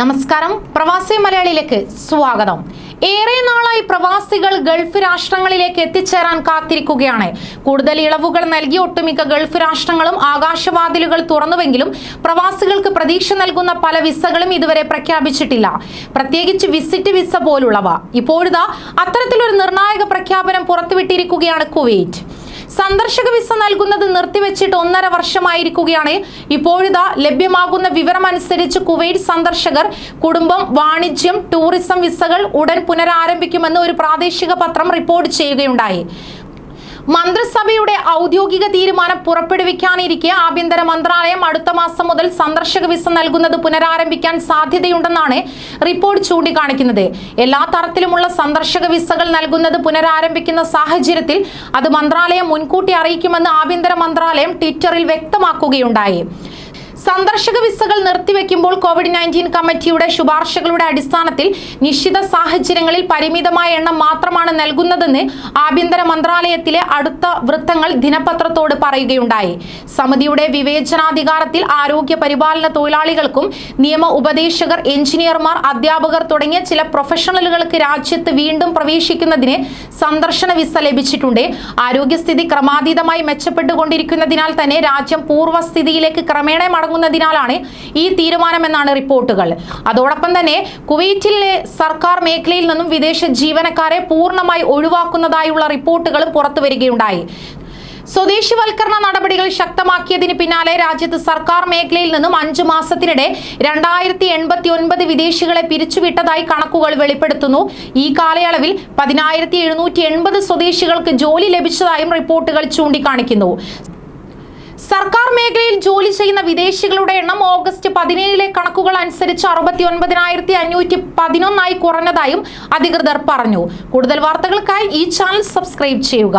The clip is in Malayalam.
നമസ്കാരം, പ്രവാസി മലയാളിയിലേക്ക് സ്വാഗതം. ഏറെ നാളായി പ്രവാസികൾ ഗൾഫ് രാഷ്ട്രങ്ങളിലേക്ക് എത്തിച്ചേരാൻ കാത്തിരിക്കുകയാണ്. കൂടുതൽ ഇളവുകൾ നൽകി ഒട്ടുമിക്ക ഗൾഫ് രാഷ്ട്രങ്ങളും ആകാശവാതിലുകൾ തുറന്നുവെങ്കിലും പ്രവാസികൾക്ക് പ്രതീക്ഷ നൽകുന്ന പല വിസകളും ഇതുവരെ പ്രഖ്യാപിച്ചിട്ടില്ല. പ്രത്യേകിച്ച് വിസിറ്റ് വിസ പോലുള്ളവ. ഇപ്പോഴിതാ അത്തരത്തിലൊരു നിർണായക പ്രഖ്യാപനം പുറത്തുവിട്ടിരിക്കുകയാണ് കുവൈറ്റ്. സന്ദർശക വിസ നൽകുന്നത് നിർത്തിവെച്ചിട്ട് 1.5 വർഷമായിരിക്കുകയാണ്. ഇപ്പോഴിതാ ലഭ്യമാകുന്ന വിവരമനുസരിച്ച് കുവൈറ്റ് സന്ദർശകർ, കുടുംബം, വാണിജ്യം, ടൂറിസം വിസകൾ ഉടൻ പുനരാരംഭിക്കുമെന്ന് ഒരു പ്രാദേശിക പത്രം റിപ്പോർട്ട് ചെയ്യുകയുണ്ടായി. മന്ത്രിസഭയുടെ ഔദ്യോഗിക തീരുമാനം പുറപ്പെടുവിക്കാനിരിക്കെ ആഭ്യന്തര മന്ത്രാലയം അടുത്ത മാസം മുതൽ സന്ദർശക വിസ നൽകുന്നത് പുനരാരംഭിക്കാൻ സാധ്യതയുണ്ടെന്നാണ് റിപ്പോർട്ട് ചൂണ്ടിക്കാണിക്കുന്നത്. എല്ലാ തരത്തിലുമുള്ള സന്ദർശക വിസകൾ നൽകുന്നത് പുനരാരംഭിക്കുന്ന സാഹചര്യത്തിൽ അത് മന്ത്രാലയം മുൻകൂട്ടി അറിയിക്കുമെന്ന് ആഭ്യന്തര മന്ത്രാലയം ട്വിറ്ററിൽ വ്യക്തമാക്കുകയുണ്ടായി. സന്ദർശക വിസകൾ നിർത്തിവെക്കുമ്പോൾ COVID-19 കമ്മിറ്റിയുടെ ശുപാർശകളുടെ അടിസ്ഥാനത്തിൽ നിശ്ചിത സാഹചര്യങ്ങളിൽ പരിമിതമായ എണ്ണം മാത്രമാണ് നൽകുന്നതെന്ന് ആഭ്യന്തര മന്ത്രാലയത്തിലെ അടുത്ത വൃത്തങ്ങൾ ദിനപത്രത്തോട് പറയുകയുണ്ടായി. സമിതിയുടെ വിവേചനാധികാരത്തിൽ ആരോഗ്യ പരിപാലന തൊഴിലാളികൾക്കും നിയമ ഉപദേശകർ, എഞ്ചിനീയർമാർ, അധ്യാപകർ തുടങ്ങിയ ചില പ്രൊഫഷണലുകൾക്ക് രാജ്യത്ത് വീണ്ടും പ്രവേശിക്കുന്നതിന് സന്ദർശന വിസ ലഭിച്ചിട്ടുണ്ട്. ആരോഗ്യസ്ഥിതി ക്രമാതീതമായി മെച്ചപ്പെട്ടുകൊണ്ടിരിക്കുന്നതിനാൽ തന്നെ രാജ്യം പൂർവ്വസ്ഥിതിയിലേക്ക് ക്രമേണ ാണ് ഈ തീരുമാനമെന്നാണ് റിപ്പോർട്ടുകൾ. അതോടൊപ്പം തന്നെ കുവൈറ്റിലെ സർക്കാർ മേഖലയിൽ നിന്നും വിദേശ ജീവനക്കാരെ പൂർണ്ണമായി ഒഴിവാക്കുന്നതായുള്ള റിപ്പോർട്ടുകളും പുറത്തുവരികയുണ്ടായി. സ്വദേശിവൽക്കരണ നടപടികൾ ശക്തമാക്കിയതിന് പിന്നാലെ രാജ്യത്ത് സർക്കാർ മേഖലയിൽ നിന്നും 5 മാസത്തിനിടെ 2089 വിദേശികളെ പിരിച്ചുവിട്ടതായി കണക്കുകൾ വെളിപ്പെടുത്തുന്നു. ഈ കാലയളവിൽ 10,780 സ്വദേശികൾക്ക് ജോലി ലഭിച്ചതായും റിപ്പോർട്ടുകൾ ചൂണ്ടിക്കാണിക്കുന്നു. സർക്കാർ മേഖലയിൽ ജോലി ചെയ്യുന്ന വിദേശികളുടെ എണ്ണം ഓഗസ്റ്റ് 17 കണക്കുകൾ അനുസരിച്ച് 69,511 കുറഞ്ഞതായും അധികൃതർ പറഞ്ഞു. കൂടുതൽ വാർത്തകൾക്കായി ഈ ചാനൽ സബ്സ്ക്രൈബ് ചെയ്യുക.